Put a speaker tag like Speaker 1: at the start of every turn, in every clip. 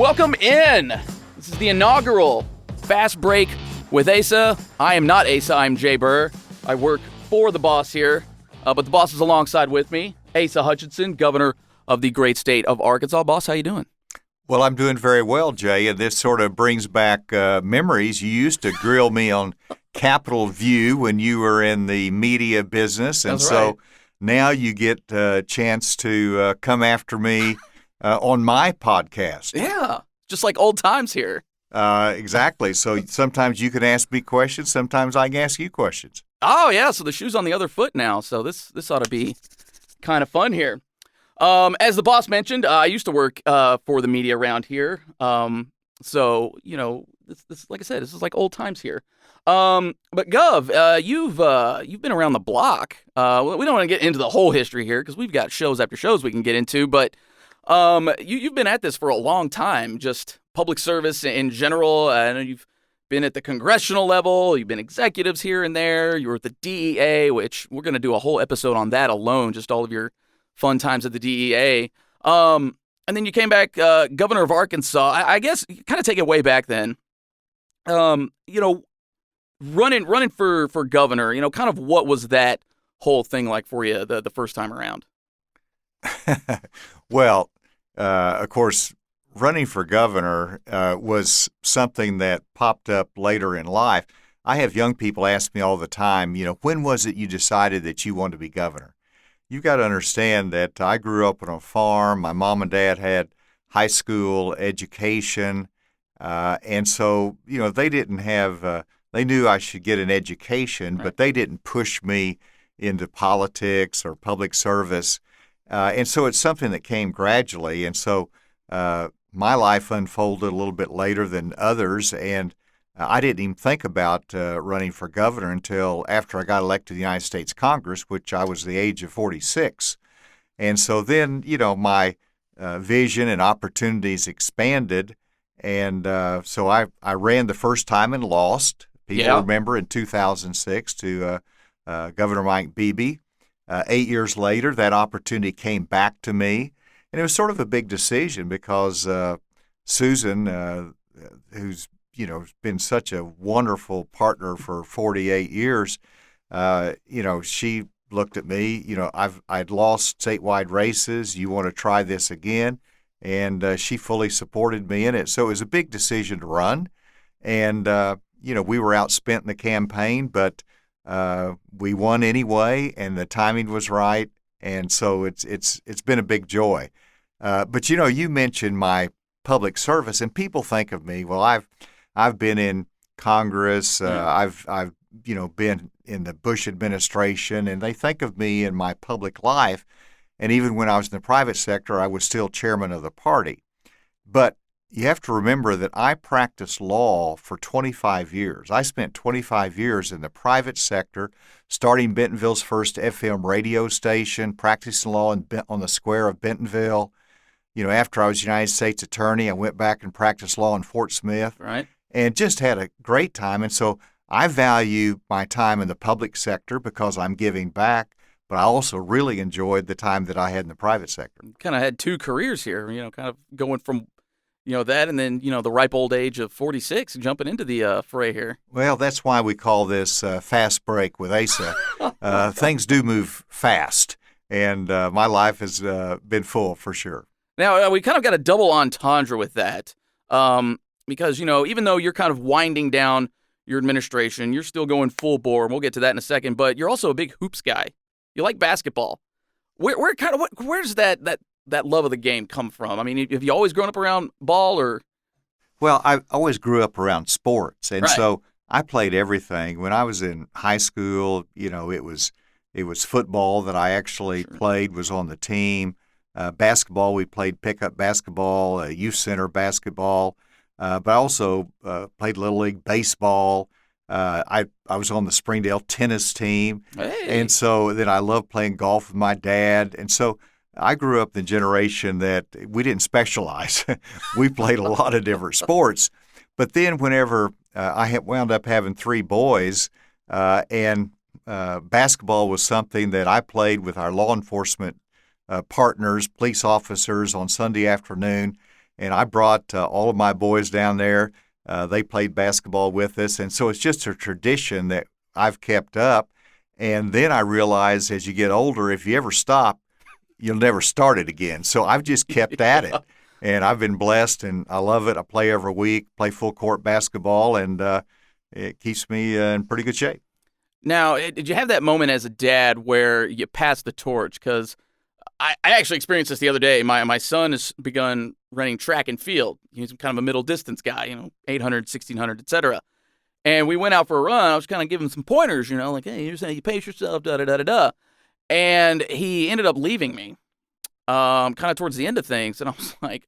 Speaker 1: Welcome in. This is the inaugural Fast Break with Asa. I am not Asa, I'm Jay Bir. I work for the boss here, but the boss is alongside with me, Asa Hutchinson, governor of the great state of Arkansas. Boss, how you doing?
Speaker 2: Well, I'm doing very well, Jay, and this sort of brings back memories. You used to grill me on Capitol View when you were in the media business, and
Speaker 1: That's right.
Speaker 2: now you get a chance to come after me on my podcast.
Speaker 1: Yeah, just like old times here.
Speaker 2: Exactly. So sometimes you can ask me questions, sometimes I can ask you questions.
Speaker 1: Oh, yeah, so the shoe's on the other foot now, so this ought to be kind of fun here. As the boss mentioned, I used to work for the media around here, so, you know, this like I said, this is like old times here. But Gov, you've been around the block. We don't want to get into the whole history here because we've got shows after shows we can get into, but you've been at this for a long time, just public service in general. I know you've been at the congressional level, you've been executives here and there, you were at the DEA, which we're going to do a whole episode on that alone, just all of your fun times at the DEA. And then you came back governor of Arkansas. I guess kind of take it way back then. You know, running for governor, you know, kind of what was that whole thing like for you the first time around?
Speaker 2: Well, of course, running for governor was something that popped up later in life. I have young people ask me all the time, you know, when was it you decided that you wanted to be governor? You've got to understand that I grew up on a farm. My mom and dad had high school education. And so, you know, they didn't have, they knew I should get an education,
Speaker 1: Right.
Speaker 2: but they didn't push me into politics or public service. And so it's something that came gradually. And so my life unfolded a little bit later than others. And I didn't even think about running for governor until after I got elected to the United States Congress, which I was the age of 46. And so then, you know, my vision and opportunities expanded. And so I ran the first time and lost. People remember in 2006 to Governor Mike Beebe. 8 years later, that opportunity came back to me. And it was sort of a big decision because Susan, who's been such a wonderful partner for 48 years, she looked at me, I'd lost statewide races. You want to try this again? And she fully supported me in it. So it was a big decision to run. And, we were outspent in the campaign, but we won anyway, and the timing was right. And so it's been a big joy. But, you mentioned my public service, and people think of me, well, I've been in Congress, I've been in the Bush administration, and they think of me in my public life. And even when I was in the private sector, I was still chairman of the party. But you have to remember that I practiced law for 25 years. I spent 25 years in the private sector, starting Bentonville's first FM radio station, practicing law on the square of Bentonville. After I was United States attorney, I went back and practiced law in Fort Smith.
Speaker 1: Right.
Speaker 2: And just had a great time. And so I value my time in the public sector because I'm giving back, but I also really enjoyed the time that I had in the private sector.
Speaker 1: Kind of had two careers here, kind of going from, that and then, the ripe old age of 46, jumping into the fray here.
Speaker 2: Well, that's why we call this Fast Break with Asa. Things do move fast, and my life has been full for sure.
Speaker 1: Now, we kind of got a double entendre with that because, even though you're kind of winding down your administration, you're still going full bore, and we'll get to that in a second, but you're also a big hoops guy. You like basketball. Where's that love of the game come from? I mean, have you always grown up around ball or?
Speaker 2: Well, I always grew up around sports, and
Speaker 1: Right.
Speaker 2: so I played everything. When I was in high school, it was football that I actually played, was on the team. Basketball, we played pickup basketball, youth center basketball, but I also played Little League baseball. I was on the Springdale tennis team,
Speaker 1: Hey.
Speaker 2: and so then I loved playing golf with my dad. And so I grew up in the generation that we didn't specialize. We played a lot of different sports. But then whenever I wound up having three boys, and basketball was something that I played with our law enforcement partners, police officers on Sunday afternoon. and I brought all of my boys down there. They played basketball with us, and so it's just a tradition that I've kept up. And then I realized as you get older, if you ever stop, you'll never start it again. So I've just kept at it, and I've been blessed, and I love it. I play every week, play full court basketball, and it keeps me in pretty good shape.
Speaker 1: Now, did you have that moment as a dad where you passed the torch? Because I actually experienced this the other day. My son has begun running track and field. He's kind of a middle distance guy, 800, 1600, et cetera. And we went out for a run. I was kind of giving him some pointers, like, hey, here's how you pace yourself, da-da-da-da-da. And he ended up leaving me kind of towards the end of things. And I was like,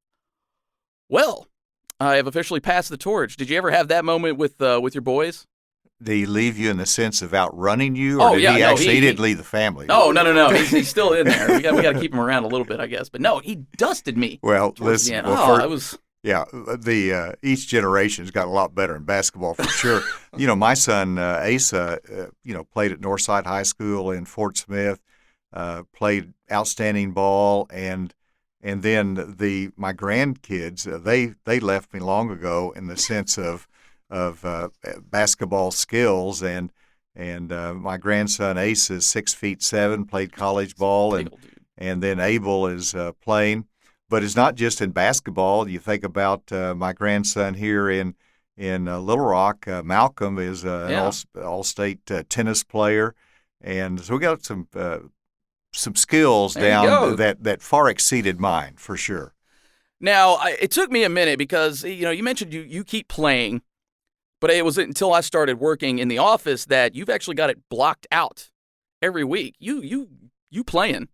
Speaker 1: well, I have officially passed the torch. Did you ever have that moment with your boys?
Speaker 2: Did he leave you in the sense of outrunning you, or he didn't leave the family?
Speaker 1: No. He's still in there. We got to keep him around a little bit, I guess. But no, he dusted me.
Speaker 2: Well, listen. Yeah, each generation's got a lot better in basketball for sure. My son Asa, played at Northside High School in Fort Smith, played outstanding ball, and then my grandkids, they left me long ago in the sense of basketball skills, and my grandson Ace is 6'7", played college ball, and then Abel is playing. But it's not just in basketball. You think about my grandson here in Little Rock. Malcolm is an all-state tennis player, and so we got some skills down that far exceeded mine for sure.
Speaker 1: Now, it took me a minute because you mentioned you keep playing, but it wasn't until I started working in the office that you've actually got it blocked out every week. You playing.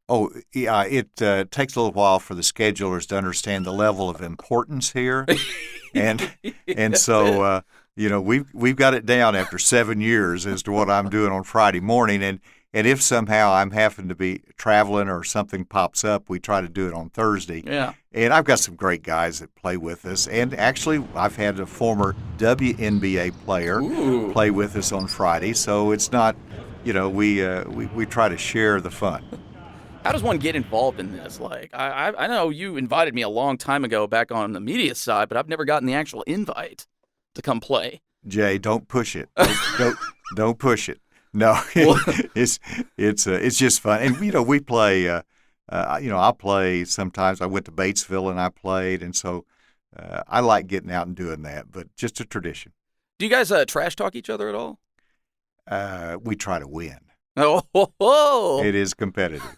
Speaker 2: Oh, yeah, it takes a little while for the schedulers to understand the level of importance here. And so, we've got it down after 7 years as to what I'm doing on Friday morning. And if somehow I'm having to be traveling or something pops up, we try to do it on Thursday.
Speaker 1: Yeah.
Speaker 2: And I've got some great guys that play with us. And actually, I've had a former WNBA player play with us on Friday. So it's not, we try to share the fun.
Speaker 1: How does one get involved in this? Like, I know you invited me a long time ago back on the media side, but I've never gotten the actual invite to come play.
Speaker 2: Jay, don't push it. Don't push it. No, it's just fun. And we play. I'll play sometimes. I went to Batesville and I played, and so I like getting out and doing that. But just a tradition.
Speaker 1: Do you guys trash talk each other at all?
Speaker 2: We try to win.
Speaker 1: Oh,
Speaker 2: it is competitive.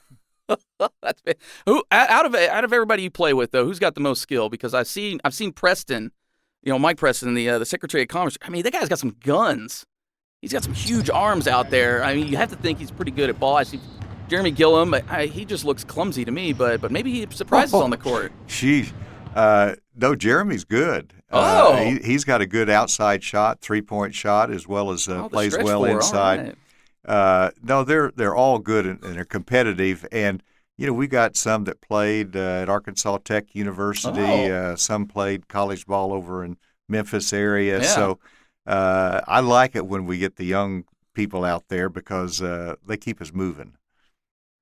Speaker 1: That's big. Who out of everybody you play with though? Who's got the most skill? Because I've seen Preston, Mike Preston, the Secretary of Commerce. I mean, that guy's got some guns. He's got some huge arms out there. I mean, you have to think he's pretty good at ball. I see Jeremy Gillum. He just looks clumsy to me, but maybe he surprises on the court.
Speaker 2: No, Jeremy's good. He's got a good outside shot, 3-point shot, as well as plays well inside. No, they're all good and they're competitive, and we got some that played at Arkansas Tech University. Some played college ball over in Memphis area.
Speaker 1: Yeah.
Speaker 2: So I like it when we get the young people out there because they keep us moving.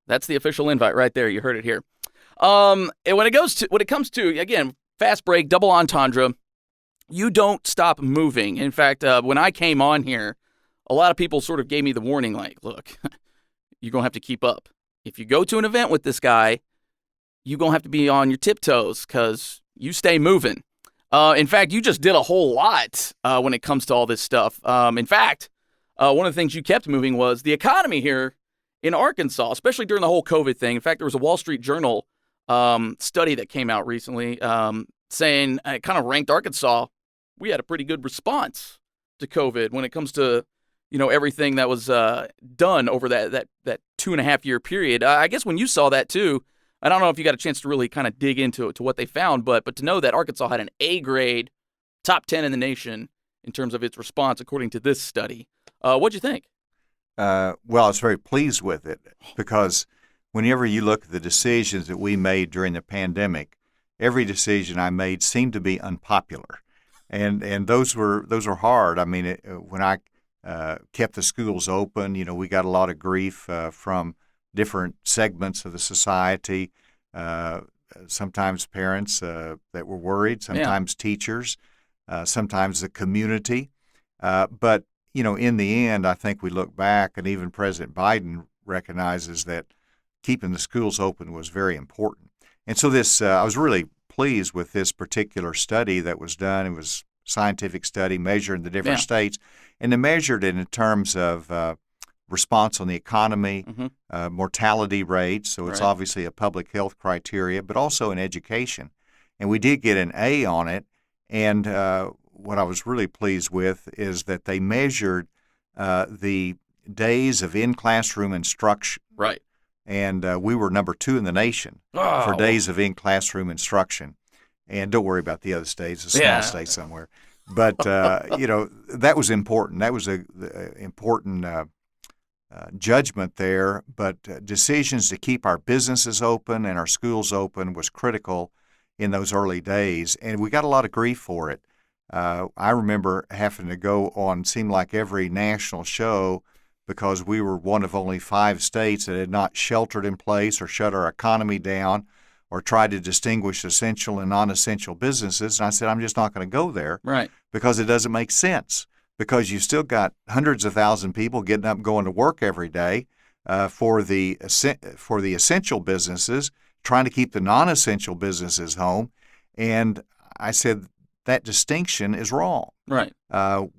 Speaker 1: That's the official invite right there. You heard it here. And when it comes to again fast break, double entendre, you don't stop moving. In fact, when I came on here, a lot of people sort of gave me the warning, like, look, you're going to have to keep up. If you go to an event with this guy, you're going to have to be on your tiptoes because you stay moving. In fact, you just did a whole lot when it comes to all this stuff. In fact, one of the things you kept moving was the economy here in Arkansas, especially during the whole COVID thing. In fact, there was a Wall Street Journal study that came out recently saying it kind of ranked Arkansas. We had a pretty good response to COVID when it comes to everything that was done over that 2.5 year period. I guess when you saw that too, I don't know if you got a chance to really kind of dig into what they found, but to know that Arkansas had an A grade, top 10 in the nation in terms of its response, according to this study. What'd you think?
Speaker 2: Well, I was very pleased with it because whenever you look at the decisions that we made during the pandemic, every decision I made seemed to be unpopular, and those were hard. I mean, when I kept the schools open, we got a lot of grief from different segments of the society. sometimes parents that were worried, sometimes teachers, sometimes the community. But, in the end, I think we look back, and even President Biden recognizes that keeping the schools open was very important. And so I was really pleased with this particular study that was done. It was a scientific study measuring the different states, and they measured it in terms of response on the economy, mortality rates, so it's obviously a public health criteria, but also in education. And we did get an A on it, and what I was really pleased with is that they measured the days of in-classroom instruction.
Speaker 1: Right.
Speaker 2: And we were number 2 in the nation for days of in-classroom instruction. And don't worry about the other states, a small state somewhere. But, that was important. That was an important judgment there. But decisions to keep our businesses open and our schools open was critical in those early days. And we got a lot of grief for it. I remember having to go on, seemed like every national show, because we were one of only 5 states that had not sheltered in place or shut our economy down or tried to distinguish essential and non-essential businesses. And I said, I'm just not going to go there because it doesn't make sense, because you've still got hundreds of thousands of people getting up and going to work every day for the essential businesses, trying to keep the non-essential businesses home. And I said, that distinction is wrong.
Speaker 1: Right.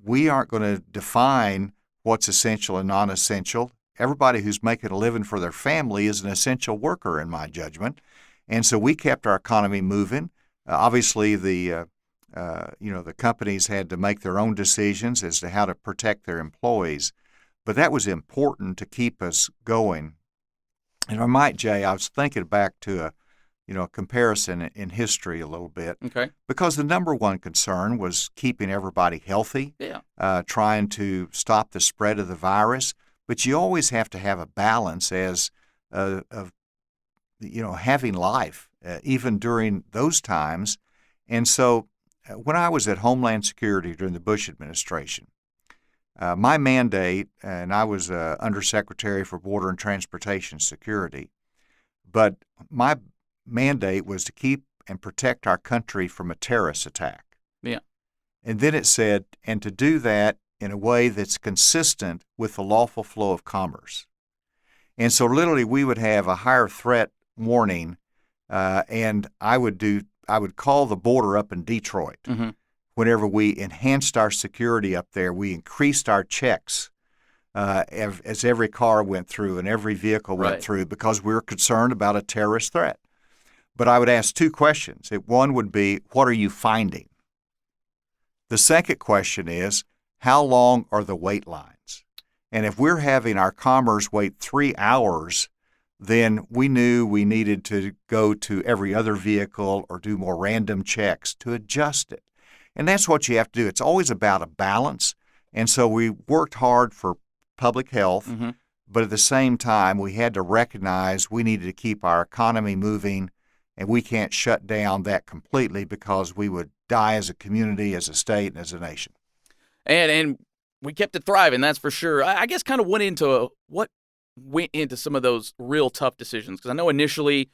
Speaker 2: We aren't going to define what's essential and non-essential. Everybody who's making a living for their family is an essential worker, in my judgment. And so we kept our economy moving. Obviously, the companies had to make their own decisions as to how to protect their employees, but that was important to keep us going. And I might, Jay, I was thinking back to a comparison in history a little bit.
Speaker 1: Okay.
Speaker 2: Because the number one concern was keeping everybody healthy, trying to stop the spread of the virus. But you always have to have a balance of having life, even during those times. And so when I was at Homeland Security during the Bush administration, my mandate, and I was Undersecretary for Border and Transportation Security, but my mandate was to keep and protect our country from a terrorist attack.
Speaker 1: Yeah.
Speaker 2: And then it said, and to do that in a way that's consistent with the lawful flow of commerce. And so literally we would have a higher threat warning, and I would call the border up in Detroit.
Speaker 1: Mm-hmm.
Speaker 2: Whenever we enhanced our security up there, we increased our checks as every car went through and every vehicle went through, because we were concerned about a terrorist threat. But I would ask 2 questions. One would be, what are you finding? The second question is, how long are the wait lines? And if we're having our commerce wait 3 hours, then we knew we needed to go to every other vehicle or do more random checks to adjust it. And that's what you have to do. It's always about a balance. And so we worked hard for public health, but at the same time, we had to recognize we needed to keep our economy moving, and we can't shut down that completely because we would die as a community, as a state, and as a nation.
Speaker 1: And we kept it thriving, that's for sure. I guess kind of what went into some of those real tough decisions, because I know initially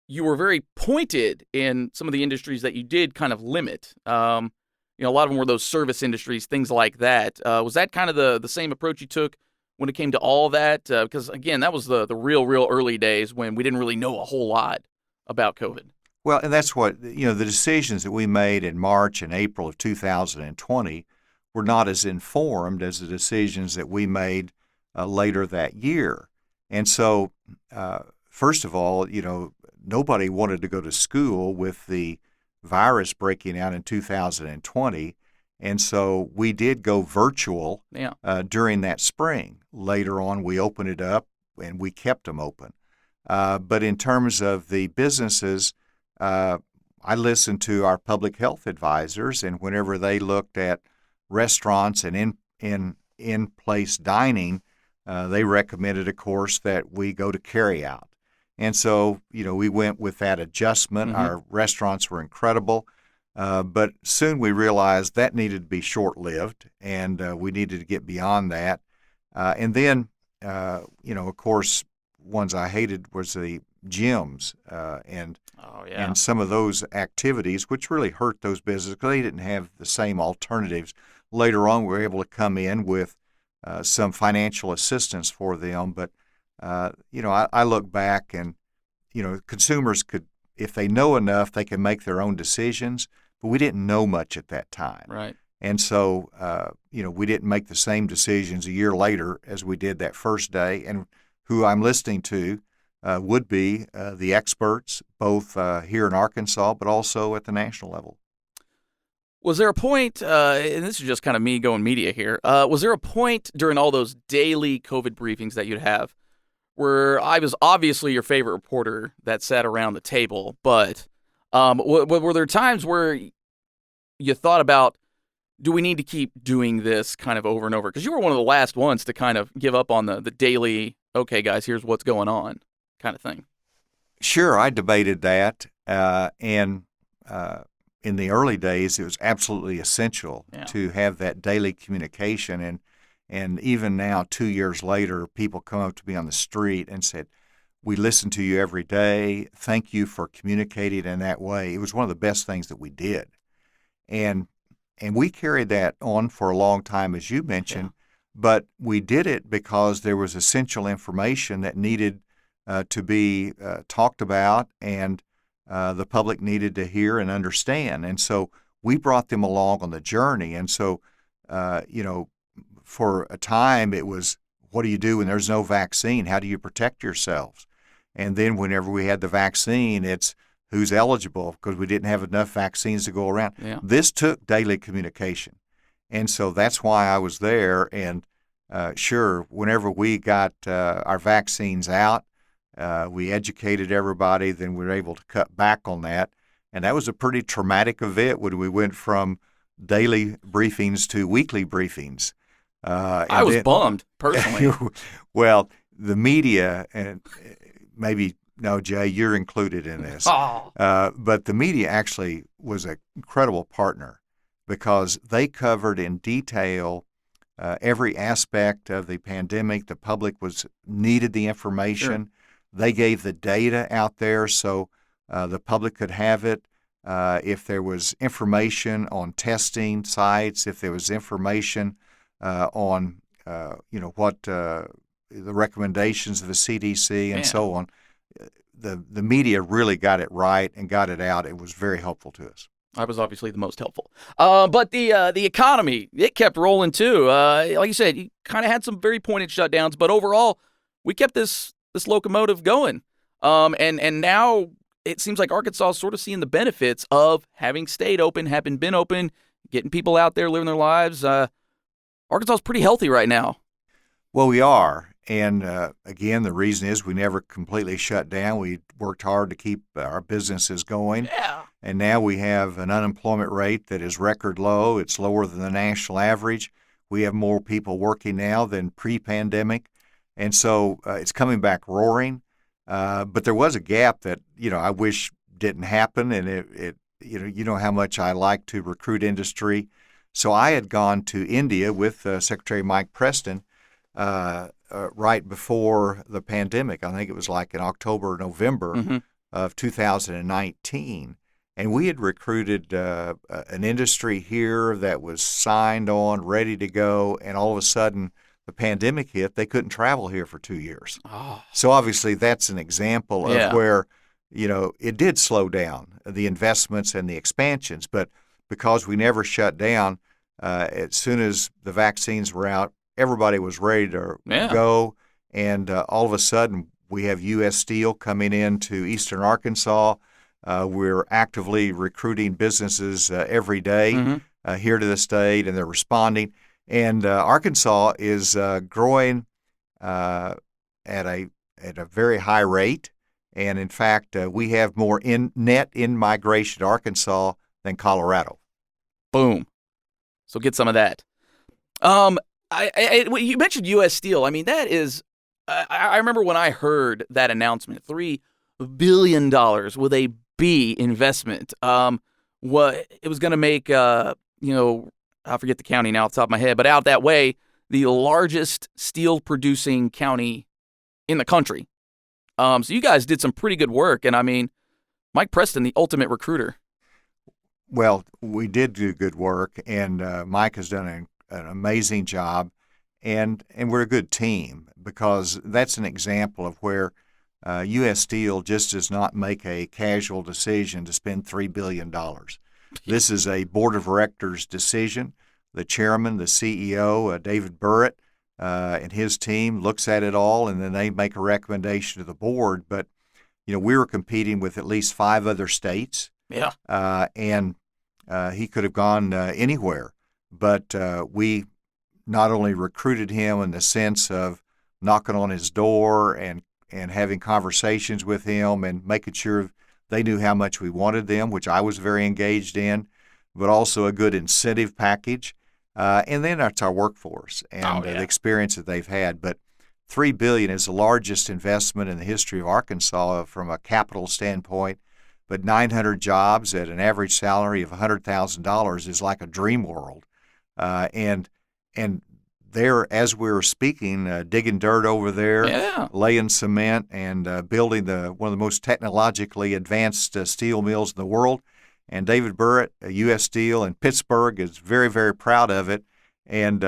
Speaker 1: you were very pointed in some of the industries that you did kind of limit. A lot of them were those service industries, things like that. Was that kind of the same approach you took when it came to all that? Because, again, that was the real early days when we didn't really know a whole lot about COVID.
Speaker 2: Well, and that's what, the decisions that we made in March and April of 2020 were not as informed as the decisions that we made later that year. And so, first of all, nobody wanted to go to school with the virus breaking out in 2020. And so we did go virtual during that spring. Later on, we opened it up and we kept them open. But in terms of the businesses, I listened to our public health advisors, and whenever they looked at restaurants and in-place dining, they recommended, of course, that we go to carryout. And so, we went with that adjustment. Our restaurants were incredible, but soon we realized that needed to be short-lived, and we needed to get beyond that. And then, of course, ones I hated was the gyms
Speaker 1: Oh, yeah.
Speaker 2: and some of those activities, which really hurt those businesses because they didn't have the same alternatives. Later on, we were able to come in with some financial assistance for them. But, I look back and, consumers could, if they know enough, they can make their own decisions. But we didn't know much at that time.
Speaker 1: Right.
Speaker 2: And so, we didn't make the same decisions a year later as we did that first day. And who I'm listening to would be the experts, both here in Arkansas, but also at the national level.
Speaker 1: Was there a point, and this is just kind of me going media here, was there a point during all those daily COVID briefings that you'd have where I was obviously your favorite reporter that sat around the table, but were there times where you thought about, do we need to keep doing this kind of over and over? Because you were one of the last ones to kind of give up on the daily, okay, guys, here's what's going on kind of thing.
Speaker 2: Sure, I debated that, and in the early days, it was absolutely essential to have that daily communication. And even now, 2 years later, people come up to me on the street and said, "We listen to you every day. Thank you for communicating in that way." It was one of the best things that we did, and we carried that on for a long time, as you mentioned. But we did it because there was essential information that needed to be talked about, and the public needed to hear and understand. And so we brought them along on the journey. And so, for a time it was, what do you do when there's no vaccine? How do you protect yourselves? And then whenever we had the vaccine, it's who's eligible, because we didn't have enough vaccines to go around.
Speaker 1: Yeah.
Speaker 2: This took daily communication. And so that's why I was there. And sure, whenever we got our vaccines out, we educated everybody, then we were able to cut back on that. And that was a pretty traumatic event when we went from daily briefings to weekly briefings.
Speaker 1: I was bummed, personally.
Speaker 2: Well, the media, and maybe, no, Jay, you're included in this. But the media actually was an incredible partner because they covered in detail every aspect of the pandemic. The public needed the information. Sure. They gave the data out there so the public could have it. If there was information on testing sites, if there was information on what the recommendations of the CDC and so on, the media really got it right and got it out. It was very helpful to us.
Speaker 1: I was obviously the most helpful. But the economy, it kept rolling too. Like you said, you kind of had some very pointed shutdowns, but overall, we kept this locomotive going. And now it seems like Arkansas is sort of seeing the benefits of having stayed open, having been open, getting people out there living their lives. Arkansas is pretty healthy right now.
Speaker 2: Well, we are. And again, the reason is we never completely shut down. We worked hard to keep our businesses going.
Speaker 1: Yeah.
Speaker 2: And now we have an unemployment rate that is record low. It's lower than the national average. We have more people working now than pre-pandemic. And so it's coming back roaring. But there was a gap that, I wish didn't happen. And it you know how much I like to recruit industry. So I had gone to India with Secretary Mike Preston right before the pandemic. I think it was like in October, November of 2019. And we had recruited an industry here that was signed on, ready to go, and all of a sudden the pandemic hit. They couldn't travel here for 2 years.
Speaker 1: Oh.
Speaker 2: So obviously that's an example of where, it did slow down, the investments and the expansions. But because we never shut down, as soon as the vaccines were out, everybody was ready to go. And all of a sudden, we have U.S. Steel coming into eastern Arkansas. We're actively recruiting businesses every day here to the state, and they're responding. And Arkansas is growing at a very high rate. And in fact, we have more net in-migration to Arkansas than Colorado.
Speaker 1: Boom. So get some of that. You mentioned U.S. Steel. I mean, that is, I remember when I heard that announcement, $3 billion with a B investment. What it was going to make, I forget the county now off the top of my head, but out that way, the largest steel producing county in the country. So you guys did some pretty good work, and I mean, Mike Preston, the ultimate recruiter.
Speaker 2: Well, we did do good work, and Mike has done an amazing job, and we're a good team because that's an example of where U.S. Steel just does not make a casual decision to spend $3 billion. This is a board of directors decision. The chairman, the CEO, David Burritt, and his team looks at it all, and then they make a recommendation to the board. But, we were competing with at least 5 other states.
Speaker 1: Yeah.
Speaker 2: And he could have gone anywhere. But we not only recruited him in the sense of knocking on his door and having conversations with him and making sure they knew how much we wanted them, which I was very engaged in, but also a good incentive package. And then it's our workforce and the experience that they've had. But $3 billion is the largest investment in the history of Arkansas from a capital standpoint. But 900 jobs at an average salary of $100,000 is like a dream world. And there, as we were speaking, digging dirt over there, laying cement, and building one of the most technologically advanced steel mills in the world. And David Burritt, U.S. Steel in Pittsburgh, is very, very proud of it. And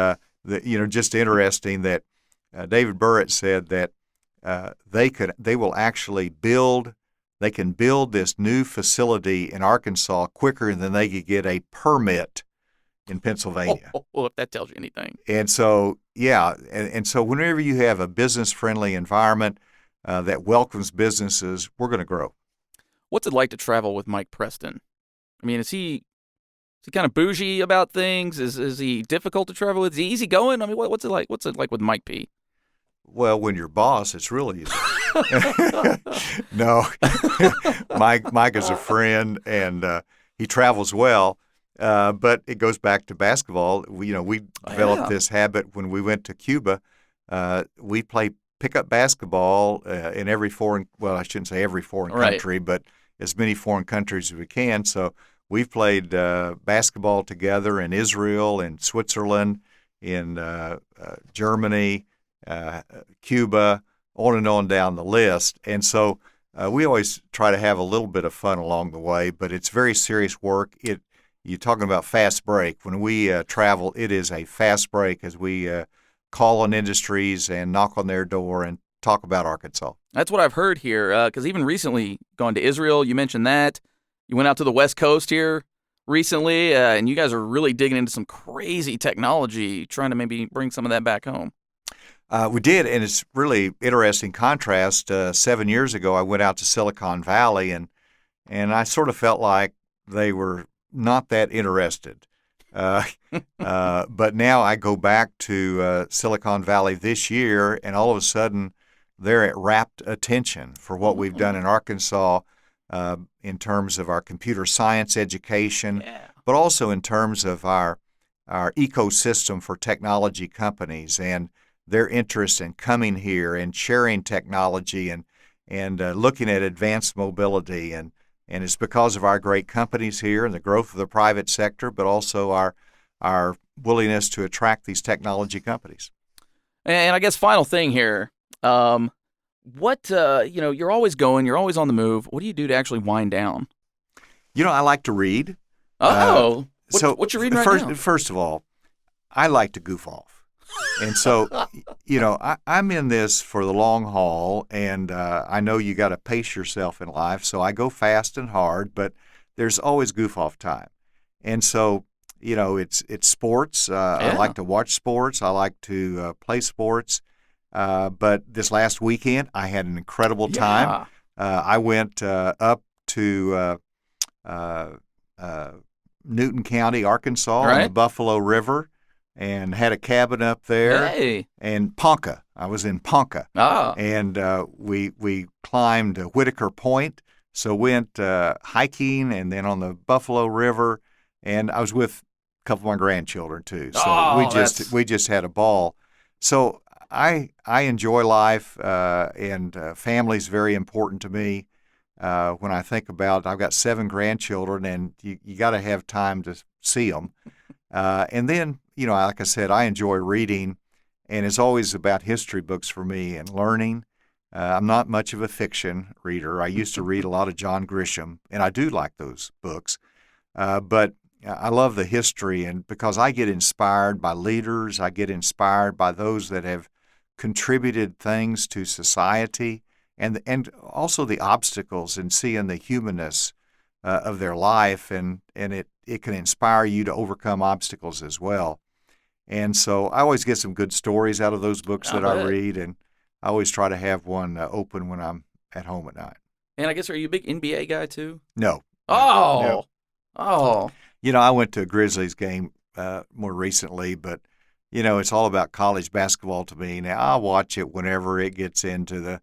Speaker 2: just interesting that David Burritt said that they will actually build. They can build this new facility in Arkansas quicker than they could get a permit in Pennsylvania.
Speaker 1: Well, if that tells you anything.
Speaker 2: And so, and so whenever you have a business-friendly environment that welcomes businesses, we're going to grow.
Speaker 1: What's it like to travel with Mike Preston? I mean, is he kind of bougie about things? Is he difficult to travel with? Is he easygoing? I mean, what's it like? What's it like with Mike P?
Speaker 2: Well, when you're boss, it's really easy. No, Mike is a friend, and he travels well. But it goes back to basketball. We developed this habit when we went to Cuba. We play pickup basketball in every foreign. Well, I shouldn't say every foreign country, but as many foreign countries as we can. So we've played basketball together in Israel, in Switzerland, in Germany, Cuba, on and on down the list. And so we always try to have a little bit of fun along the way, but it's very serious work. You're talking about fast break. When we travel, it is a fast break as we call on industries and knock on their door and talk about Arkansas.
Speaker 1: That's what I've heard here, because even recently, gone to Israel, you mentioned that. You went out to the West Coast here recently, and you guys are really digging into some crazy technology, trying to maybe bring some of that back home.
Speaker 2: We did, and it's really interesting contrast. 7 years ago, I went out to Silicon Valley, and I sort of felt like they were not that interested. But now I go back to Silicon Valley this year, and all of a sudden they're at rapt attention for what we've done in Arkansas in terms of our computer science education, but also in terms of our ecosystem for technology companies and their interest in coming here and sharing technology and looking at advanced mobility. And it's because of our great companies here and the growth of the private sector, but also our willingness to attract these technology companies.
Speaker 1: And I guess final thing here, you're always going, you're always on the move. What do you do to actually wind down?
Speaker 2: I like to read.
Speaker 1: What you reading right now?
Speaker 2: First of all, I like to goof off. And so, I'm in this for the long haul, and I know you got to pace yourself in life, so I go fast and hard, but there's always goof-off time. And so, it's sports. I like to watch sports. I like to play sports. But this last weekend, I had an incredible time. I went up to Newton County, Arkansas, on the Buffalo River, and had a cabin up there.
Speaker 1: Hey.
Speaker 2: And Ponca. I was in Ponca. And we climbed Whitaker Point, so went hiking and then on the Buffalo River, and I was with a couple of my grandchildren too. So we just had a ball. So I enjoy life, and family's very important to me. When I think about, I've got 7 grandchildren, and you got to have time to see them. And then, like I said, I enjoy reading, and it's always about history books for me and learning. I'm not much of a fiction reader. I used to read a lot of John Grisham, and I do like those books. But I love the history, and because I get inspired by leaders, I get inspired by those that have contributed things to society, and also the obstacles, and seeing the humanness of their life, and it can inspire you to overcome obstacles as well. And so I always get some good stories out of those books that I read, and I always try to have one open when I'm at home at night.
Speaker 1: And I guess, are you a big NBA guy too?
Speaker 2: No.
Speaker 1: Oh.
Speaker 2: No.
Speaker 1: Oh.
Speaker 2: I went to a Grizzlies game more recently, but, it's all about college basketball to me. Now, I'll watch it whenever it gets into the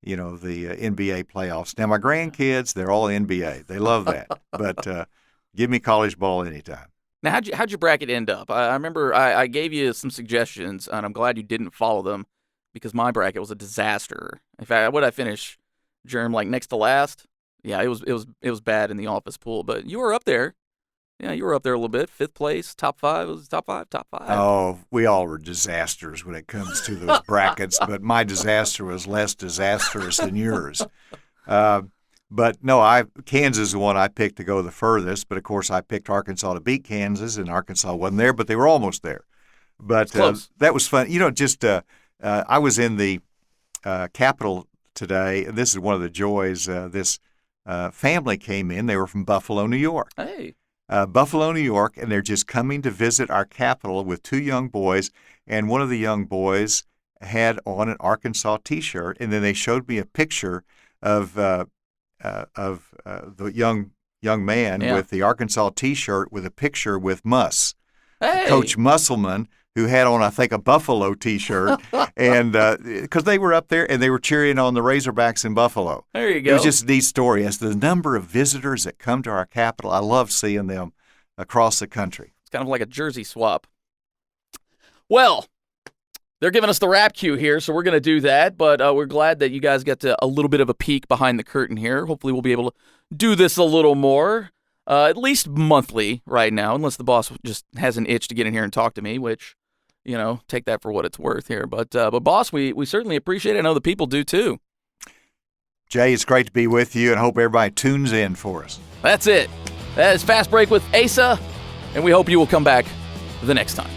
Speaker 2: NBA playoffs. Now, my grandkids, they're all NBA. They love that. But give me college ball anytime.
Speaker 1: Now, how'd your bracket end up? I remember I gave you some suggestions, and I'm glad you didn't follow them because my bracket was a disaster. In fact, what did I finish, Germ, like next to last? Yeah, it was bad in the office pool, but you were up there. Yeah, you were up there a little bit. 5th place, top 5. It was top 5.
Speaker 2: Oh, we all were disasters when it comes to those brackets, but my disaster was less disastrous than yours. But no, Kansas is the one I picked to go the furthest. But of course, I picked Arkansas to beat Kansas, and Arkansas wasn't there, but they were almost there. But that was fun. I was in the Capitol today, and this is one of the joys. This family came in. They were from Buffalo, New York.
Speaker 1: Hey.
Speaker 2: Buffalo, New York, and they're just coming to visit our Capitol with 2 young boys, and one of the young boys had on an Arkansas T-shirt, and then they showed me a picture of the young man with the Arkansas T-shirt with a picture with Muss, Coach Musselman, who had on, I think, a Buffalo T-shirt, and because they were up there and they were cheering on the Razorbacks in Buffalo.
Speaker 1: There you go.
Speaker 2: It was just a neat story. As the number of visitors that come to our Capitol, I love seeing them across the country.
Speaker 1: It's kind of like a jersey swap. Well, they're giving us the rap cue here, so we're going to do that, but we're glad that you guys get a little bit of a peek behind the curtain here. Hopefully we'll be able to do this a little more, at least monthly right now, unless the boss just has an itch to get in here and talk to me, which... take that for what it's worth here. But boss, we certainly appreciate it. I know the people do too.
Speaker 2: Jay, it's great to be with you, and hope everybody tunes in for us.
Speaker 1: That's it. That is Fast Break with Asa, and we hope you will come back the next time.